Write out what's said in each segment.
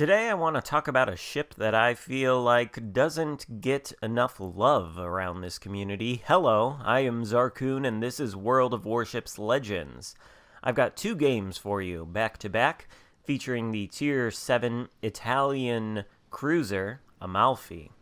Today I want to talk about a ship that I feel like doesn't get enough love around this community. Hello, I am Xarkun and this is World of Warships Legends. I've got two games for you, back to back, featuring the Tier 7 Italian cruiser, Amalfi.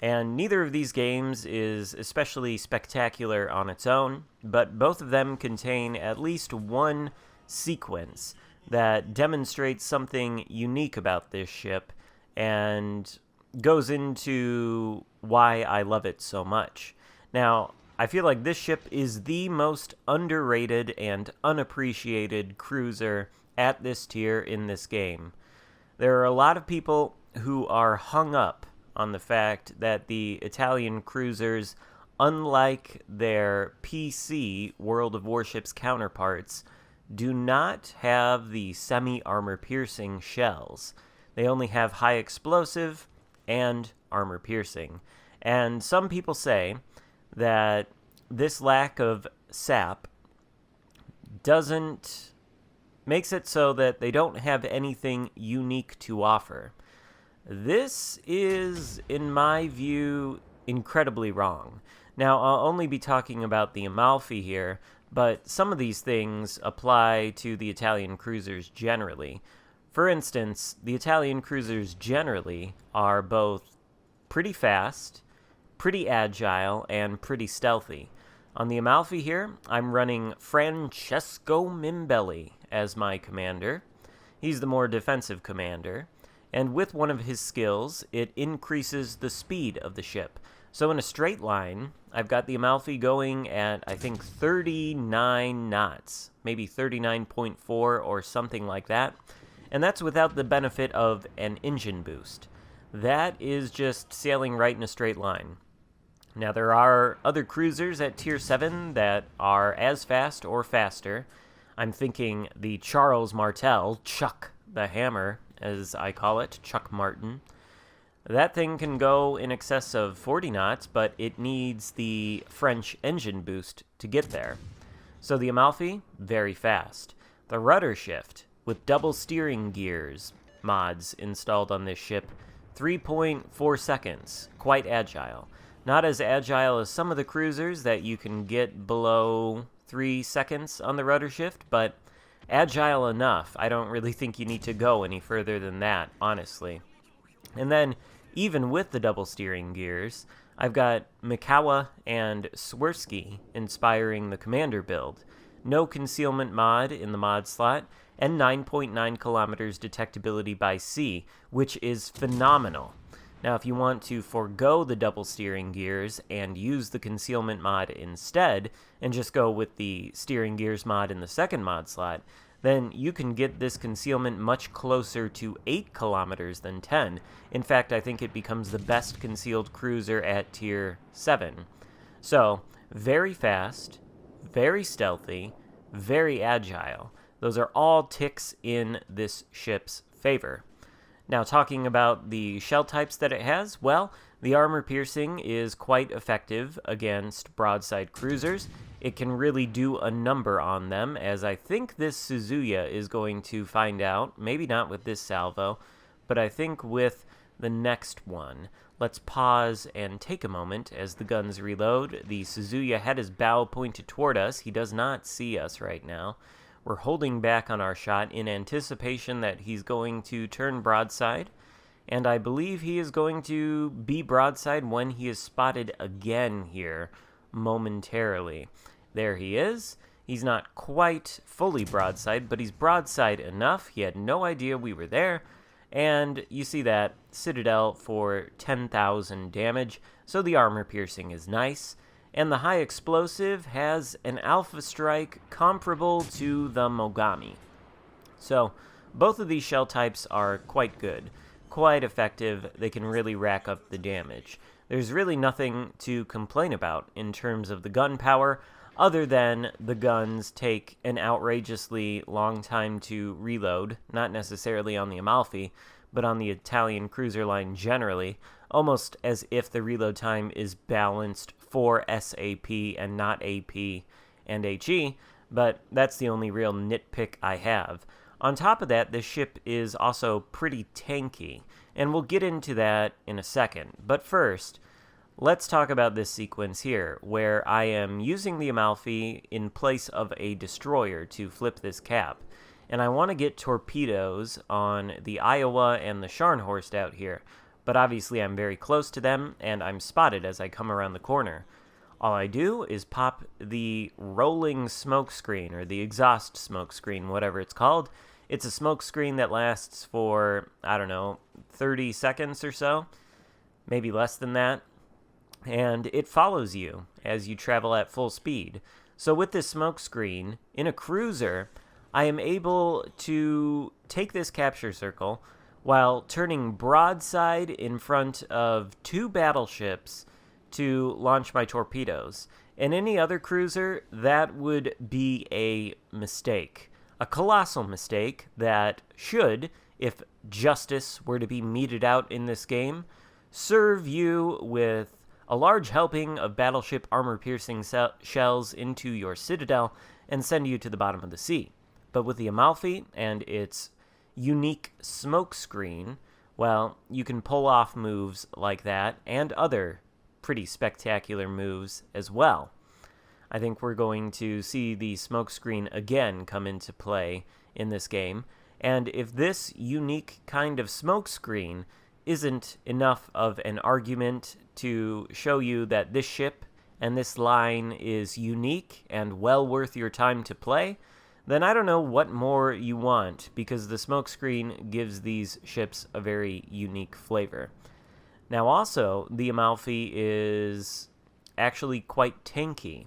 And neither of these games is especially spectacular on its own, but both of them contain at least one sequence that demonstrates something unique about this ship and goes into why I love it so much. Now, I feel like this ship is the most underrated and unappreciated cruiser at this tier in this game. There are a lot of people who are hung up on the fact that the Italian cruisers, unlike their PC World of Warships counterparts, do not have the semi-armor-piercing shells. They only have high explosive and armor-piercing. And some people say that this lack of sap makes it so that they don't have anything unique to offer. This is, in my view, incredibly wrong. Now, I'll only be talking about the Amalfi here, but some of these things apply to the Italian cruisers generally. For instance, the Italian cruisers generally are both pretty fast, pretty agile, and pretty stealthy. On the Amalfi here, I'm running Francesco Mimbelli as my commander. He's the more defensive commander, and with one of his skills, it increases the speed of the ship. So in a straight line, I've got the Amalfi going at, I think, 39 knots, maybe 39.4 or something like that, and that's without the benefit of an engine boost. That is just sailing right in a straight line. Now, there are other cruisers at Tier 7 that are as fast or faster. I'm thinking the Charles Martel, Chuck the Hammer, as I call it, Chuck Martin. That thing can go in excess of 40 knots, but it needs the French engine boost to get there. So the Amalfi, very fast. The rudder shift, with double steering gears mods installed on this ship, 3.4 seconds, quite agile. Not as agile as some of the cruisers that you can get below 3 seconds on the rudder shift, but agile enough. I don't really think you need to go any further than that, honestly. And then, even with the double steering gears, I've got Mikawa and Swirsky inspiring the commander build. No concealment mod in the mod slot, and 9.9 kilometers detectability by sea, which is phenomenal. Now, if you want to forego the double steering gears and use the concealment mod instead, and just go with the steering gears mod in the second mod slot, then you can get this concealment much closer to 8 kilometers than 10. In fact, I think it becomes the best concealed cruiser at Tier 7. So, very fast, very stealthy, very agile. Those are all ticks in this ship's favor. Now, talking about the shell types that it has, well, the armor piercing is quite effective against broadside cruisers. It can really do a number on them, as I think this Suzuya is going to find out. Maybe not with this salvo, but I think with the next one. Let's pause and take a moment as the guns reload. The Suzuya had his bow pointed toward us. He does not see us right now. We're holding back on our shot in anticipation that he's going to turn broadside, and I believe he is going to be broadside when he is spotted again here momentarily. There he is. He's not quite fully broadside, but he's broadside enough. He had no idea we were there, and you see that Citadel for 10,000 damage, so the armor piercing is nice. And the high explosive has an alpha strike comparable to the Mogami. So, both of these shell types are quite good, quite effective. They can really rack up the damage. There's really nothing to complain about in terms of the gun power, other than the guns take an outrageously long time to reload, not necessarily on the Amalfi, but on the Italian cruiser line generally, almost as if the reload time is balanced for SAP and not AP and HE, but that's the only real nitpick I have. On top of that, this ship is also pretty tanky, and we'll get into that in a second. But first, let's talk about this sequence here, where I am using the Amalfi in place of a destroyer to flip this cap. And I want to get torpedoes on the Iowa and the Scharnhorst out here, but obviously I'm very close to them, and I'm spotted as I come around the corner. All I do is pop the rolling smoke screen, or the exhaust smoke screen, whatever it's called. It's a smoke screen that lasts for, 30 seconds or so, maybe less than that, and it follows you as you travel at full speed. So with this smoke screen, in a cruiser, I am able to take this capture circle while turning broadside in front of 2 battleships to launch my torpedoes. In any other cruiser, that would be a mistake. A colossal mistake that should, if justice were to be meted out in this game, serve you with a large helping of battleship armor-piercing shells into your citadel and send you to the bottom of the sea. But with the Amalfi and its unique smoke screen, well, you can pull off moves like that and other pretty spectacular moves as well. I think we're going to see the smoke screen again come into play in this game, and if this unique kind of smoke screen isn't enough of an argument to show you that this ship and this line is unique and well worth your time to play, then I don't know what more you want, because the smokescreen gives these ships a very unique flavor. Now also, the Amalfi is actually quite tanky.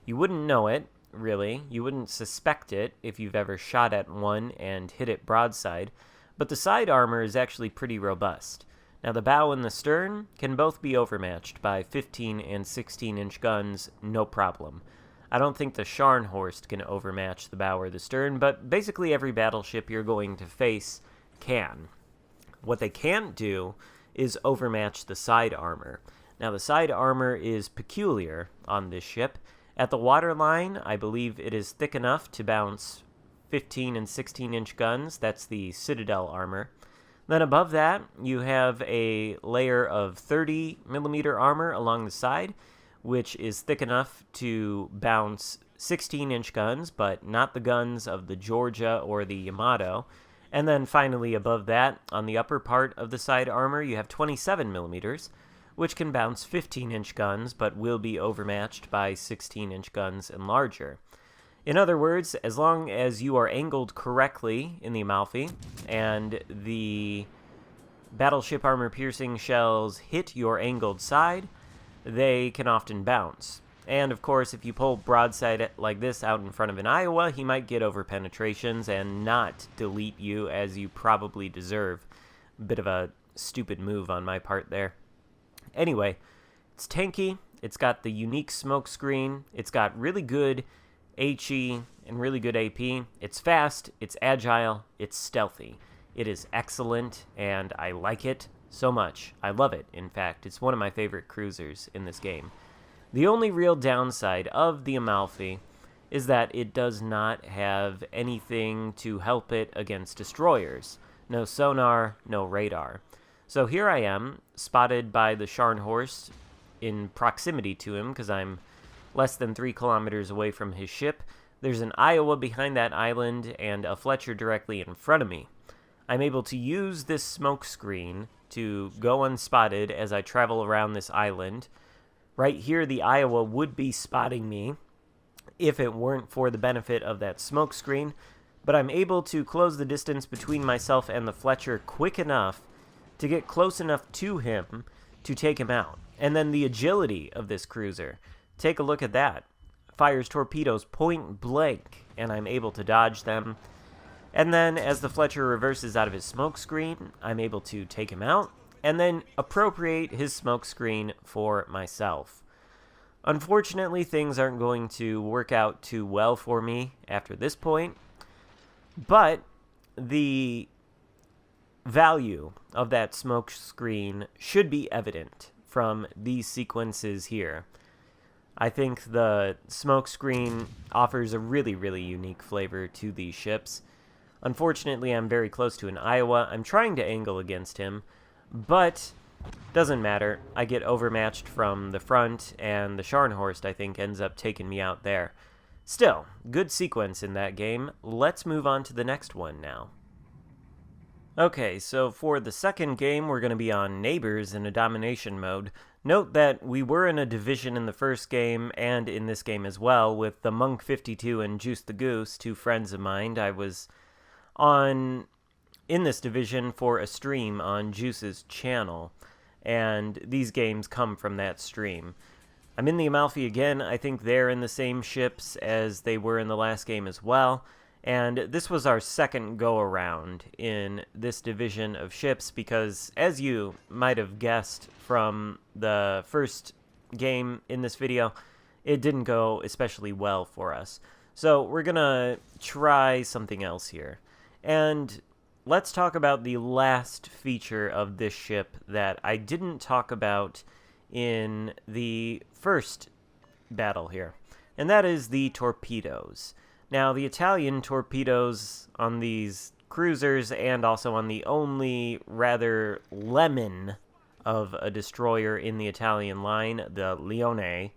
You wouldn't know it, really. You wouldn't suspect it if you've ever shot at one and hit it broadside, but the side armor is actually pretty robust. Now the bow and the stern can both be overmatched by 15 and 16-inch guns, no problem. I don't think the Scharnhorst can overmatch the bow or the stern, but basically every battleship you're going to face can. What they can't do is overmatch the side armor. Now the side armor is peculiar on this ship. At the waterline, I believe it is thick enough to bounce 15 and 16-inch guns. That's the Citadel armor. Then above that, you have a layer of 30mm armor along the side, which is thick enough to bounce 16-inch guns, but not the guns of the Georgia or the Yamato. And then finally above that, on the upper part of the side armor, you have 27mm, which can bounce 15-inch guns, but will be overmatched by 16-inch guns and larger. In other words, as long as you are angled correctly in the Amalfi, and the battleship armor-piercing shells hit your angled side, they can often bounce. And of course, if you pull broadside like this out in front of an Iowa, he might get over penetrations and not delete you as you probably deserve. Bit of a stupid move on my part there. Anyway, it's tanky, it's got the unique smoke screen, it's got really good HE and really good AP, it's fast, it's agile, it's stealthy. It is excellent, and I like it so much. I love it, in fact. It's one of my favorite cruisers in this game. The only real downside of the Amalfi is that it does not have anything to help it against destroyers. No sonar, no radar. So here I am, spotted by the Scharnhorst in proximity to him, because I'm less than 3 kilometers away from his ship. There's an Iowa behind that island, and a Fletcher directly in front of me. I'm able to use this smoke screen to go unspotted as I travel around this island. Right here, the Iowa would be spotting me if it weren't for the benefit of that smoke screen, but I'm able to close the distance between myself and the Fletcher quick enough to get close enough to him to take him out. And then the agility of this cruiser. Take a look at that. Fires torpedoes point blank, and I'm able to dodge them. And then as the Fletcher reverses out of his smoke screen, I'm able to take him out, and then appropriate his smoke screen for myself. Unfortunately, things aren't going to work out too well for me after this point, but the value of that smoke screen should be evident from these sequences here. I think the smoke screen offers a really, really unique flavor to these ships. Unfortunately, I'm very close to an Iowa. I'm trying to angle against him, but doesn't matter. I get overmatched from the front, and the Scharnhorst, I think, ends up taking me out there. Still, good sequence in that game. Let's move on to the next one now. Okay, so for the second game, we're going to be on Neighbors in a domination mode. Note that we were in a division in the first game, and in this game as well, with the Monk 52 and Juice the Goose, two friends of mine. I was in this division for a stream on Juice's channel, and these games come from that stream. I'm in the Amalfi again. I think they're in the same ships as they were in the last game as well. And this was our second go-around in this division of ships because, as you might have guessed from the first game in this video, it didn't go especially well for us. So we're going to try something else here. And let's talk about the last feature of this ship that I didn't talk about in the first battle here, and that is the torpedoes. Now, the Italian torpedoes on these cruisers and also on the only rather lemon of a destroyer in the Italian line, the Lione,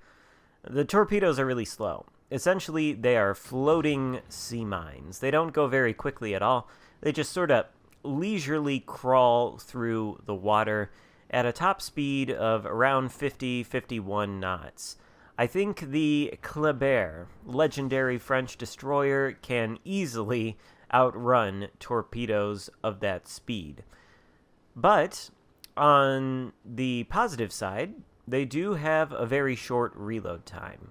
the torpedoes are really slow. Essentially, they are floating sea mines. They don't go very quickly at all. They just sort of leisurely crawl through the water at a top speed of around 50-51 knots. I think the Kleber, legendary French destroyer, can easily outrun torpedoes of that speed. But on the positive side, they do have a very short reload time.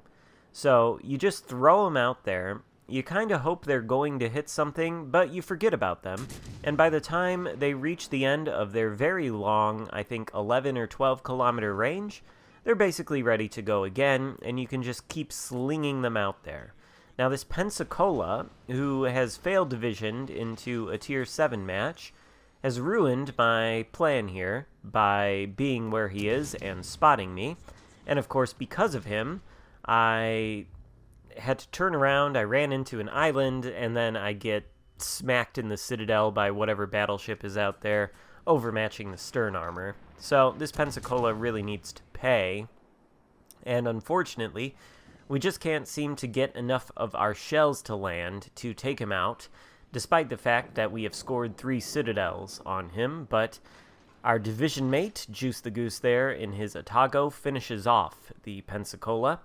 So you just throw them out there. You kind of hope they're going to hit something, but you forget about them. And by the time they reach the end of their very long, I think 11 or 12 kilometer range, they're basically ready to go again, and you can just keep slinging them out there. Now this Pensacola, who has failed divisioned into a tier 7 match, has ruined my plan here by being where he is and spotting me. And of course, because of him, I had to turn around, I ran into an island, and then I get smacked in the citadel by whatever battleship is out there, overmatching the stern armor. So this Pensacola really needs to pay, and unfortunately, we just can't seem to get enough of our shells to land to take him out, despite the fact that we have scored 3 citadels on him. But our division mate, Juice the Goose there, in his Otago, finishes off the Pensacola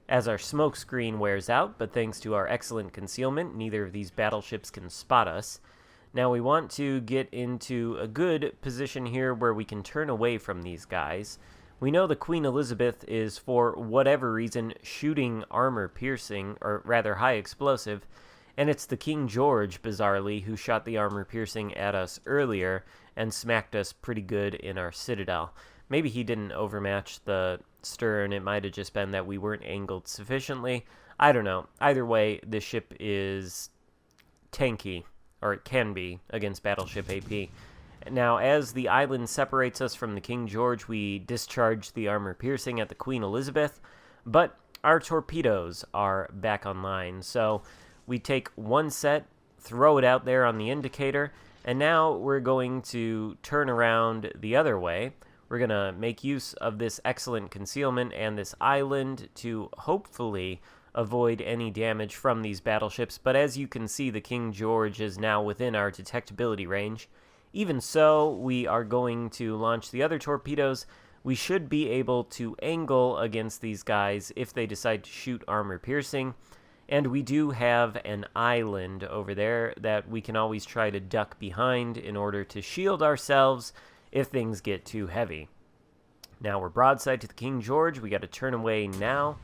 as our smoke screen wears out, but thanks to our excellent concealment, neither of these battleships can spot us. Now we want to get into a good position here where we can turn away from these guys. We know the Queen Elizabeth is, for whatever reason, shooting armor piercing, or rather high explosive, and it's the King George, bizarrely, who shot the armor piercing at us earlier and smacked us pretty good in our citadel. Maybe he didn't overmatch the stern. It might have just been that we weren't angled sufficiently. I don't know. Either way, this ship is tanky, or it can be, against Battleship AP. Now, as the island separates us from the King George, we discharge the armor piercing at the Queen Elizabeth, but our torpedoes are back online. So we take one set, throw it out there on the indicator, and now we're going to turn around the other way. We're going to make use of this excellent concealment and this island to hopefully avoid any damage from these battleships. But as you can see, the King George is now within our detectability range. Even so, we are going to launch the other torpedoes. We should be able to angle against these guys if they decide to shoot armor piercing. And we do have an island over there that we can always try to duck behind in order to shield ourselves if things get too heavy. Now we're broadside to the King George. We got to turn away now.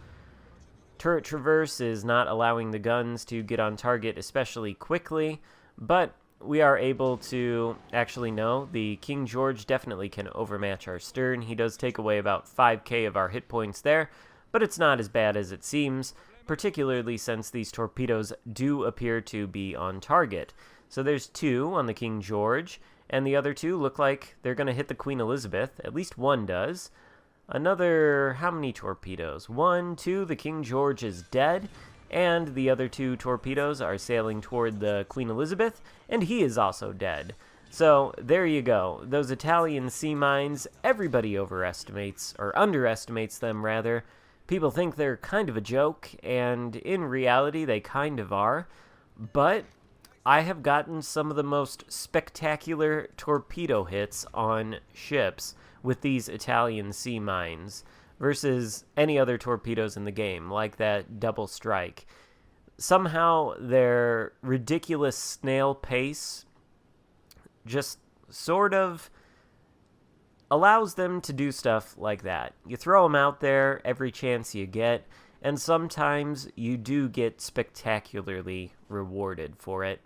Turret traverse is not allowing the guns to get on target especially quickly, but we are able to actually know the King George definitely can overmatch our stern. He does take away about 5k of our hit points there, but it's not as bad as it seems, particularly since these torpedoes do appear to be on target. So there's 2 on the King George, and the other 2 look like they're going to hit the Queen Elizabeth. At least one does. Another, how many torpedoes? 1, 2, the King George is dead, and the other 2 torpedoes are sailing toward the Queen Elizabeth, and he is also dead. So there you go. Those Italian sea mines, everybody overestimates, or underestimates them rather. People think they're kind of a joke, and in reality they kind of are. But I have gotten some of the most spectacular torpedo hits on ships with these Italian sea mines versus any other torpedoes in the game, like that double strike. Somehow their ridiculous snail pace just sort of allows them to do stuff like that. You throw them out there every chance you get, and sometimes you do get spectacularly rewarded for it.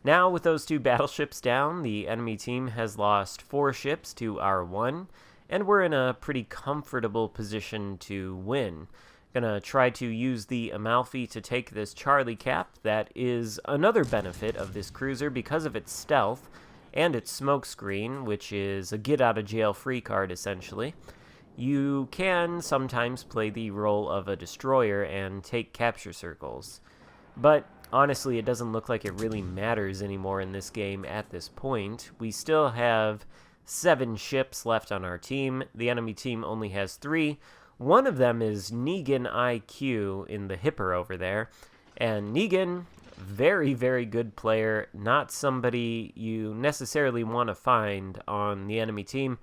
Now, with those 2 battleships down, the enemy team has lost 4 ships to our 1, and we're in a pretty comfortable position to win. Gonna try to use the Amalfi to take this Charlie cap. That is another benefit of this cruiser because of its stealth and its smokescreen, which is a get-out-of-jail-free card, essentially. You can sometimes play the role of a destroyer and take capture circles. But honestly, it doesn't look like it really matters anymore in this game at this point. We still have 7 ships left on our team. The enemy team only has 3. One of them is Negan IQ in the Hipper over there. And Negan, very, very good player. Not somebody you necessarily want to find on the enemy team.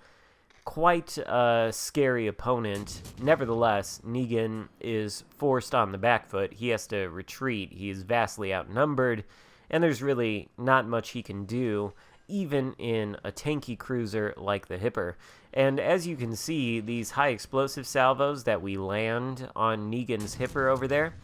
Quite a scary opponent. Nevertheless, Negan is forced on the back foot. He has to retreat. He is vastly outnumbered. And there's really not much he can do, even in a tanky cruiser like the Hipper. And as you can see, these high explosive salvos that we land on Negan's Hipper over there,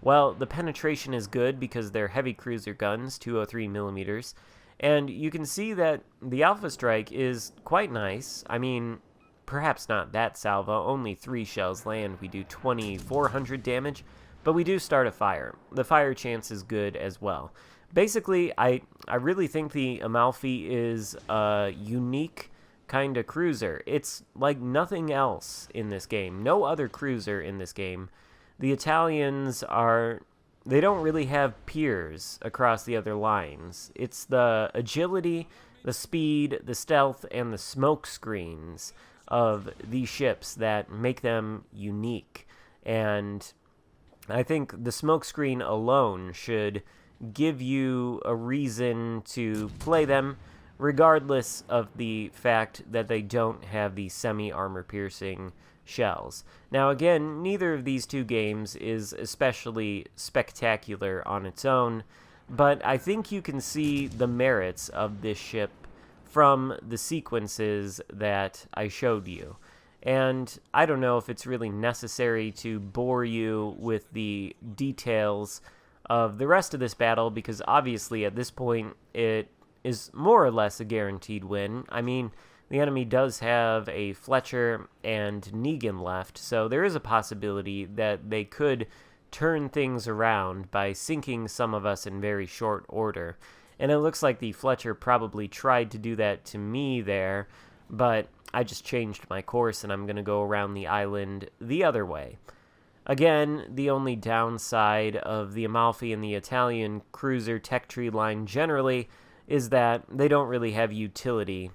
well, the penetration is good because they're heavy cruiser guns, 203 millimeters, and you can see that the Alpha Strike is quite nice. I mean, perhaps not that salvo, only 3 shells land, we do 2,400 damage, but we do start a fire. The fire chance is good as well. Basically, I really think the Amalfi is a unique kind of cruiser. It's like nothing else in this game. No other cruiser in this game. The Italians they don't really have peers across the other lines. It's the agility, the speed, the stealth, and the smoke screens of these ships that make them unique. And I think the smoke screen alone should give you a reason to play them, regardless of the fact that they don't have the semi-armor piercing shells. Now again, neither of these 2 games is especially spectacular on its own, but I think you can see the merits of this ship from the sequences that I showed you. And I don't know if it's really necessary to bore you with the details of the rest of this battle, because obviously at this point it is more or less a guaranteed win. I mean, the enemy does have a Fletcher and Negan left, so there is a possibility that they could turn things around by sinking some of us in very short order. And it looks like the Fletcher probably tried to do that to me there, but I just changed my course and I'm going to go around the island the other way. Again, the only downside of the Amalfi and the Italian cruiser tech tree line generally is that they don't really have utility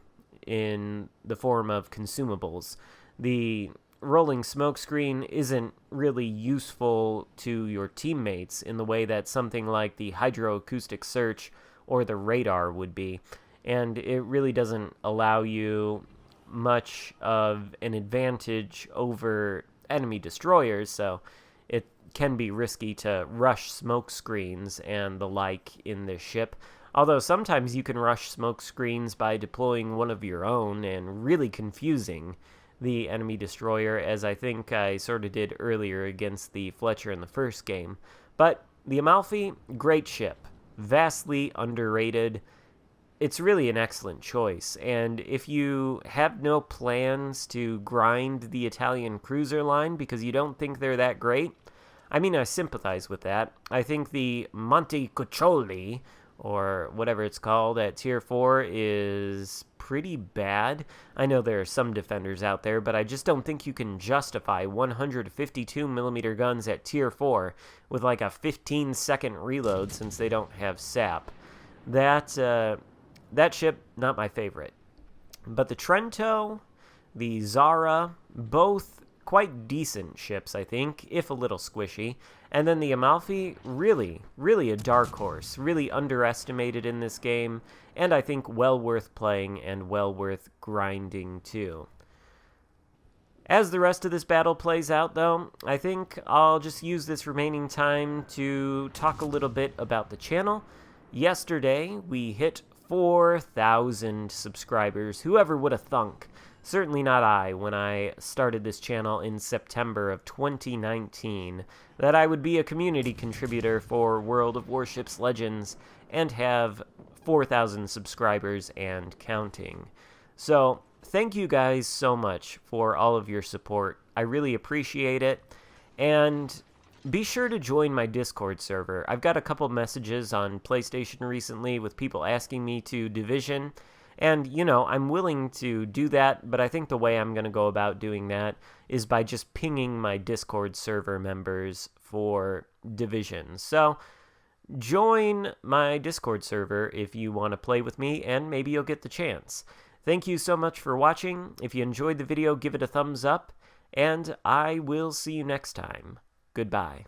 in the form of consumables. The rolling smokescreen isn't really useful to your teammates in the way that something like the hydroacoustic search or the radar would be, and it really doesn't allow you much of an advantage over enemy destroyers, so it can be risky to rush smoke screens and the like in this ship. Although sometimes you can rush smoke screens by deploying one of your own and really confusing the enemy destroyer, as I think I sort of did earlier against the Fletcher in the first game. But the Amalfi, great ship. Vastly underrated. It's really an excellent choice, and if you have no plans to grind the Italian cruiser line because you don't think they're that great, I mean, I sympathize with that. I think the Montecuccoli, or whatever it's called, at tier 4 is pretty bad. I know there are some defenders out there, but I just don't think you can justify 152mm guns at tier 4 with like a 15-second reload since they don't have sap. That ship, not my favorite. But the Trento, the Zara, both quite decent ships, I think, if a little squishy. And then the Amalfi, really, really a dark horse, really underestimated in this game, and I think well worth playing and well worth grinding too. As the rest of this battle plays out, though, I think I'll just use this remaining time to talk a little bit about the channel. Yesterday, we hit 4,000 subscribers. Whoever would have thunk? Certainly not I, when I started this channel in September of 2019, that I would be a community contributor for World of Warships Legends and have 4,000 subscribers and counting. So, thank you guys so much for all of your support. I really appreciate it. And be sure to join my Discord server. I've got a couple messages on PlayStation recently with people asking me to Division. And, you know, I'm willing to do that, but I think the way I'm going to go about doing that is by just pinging my Discord server members for Division. So, join my Discord server if you want to play with me, and maybe you'll get the chance. Thank you so much for watching. If you enjoyed the video, give it a thumbs up, and I will see you next time. Goodbye.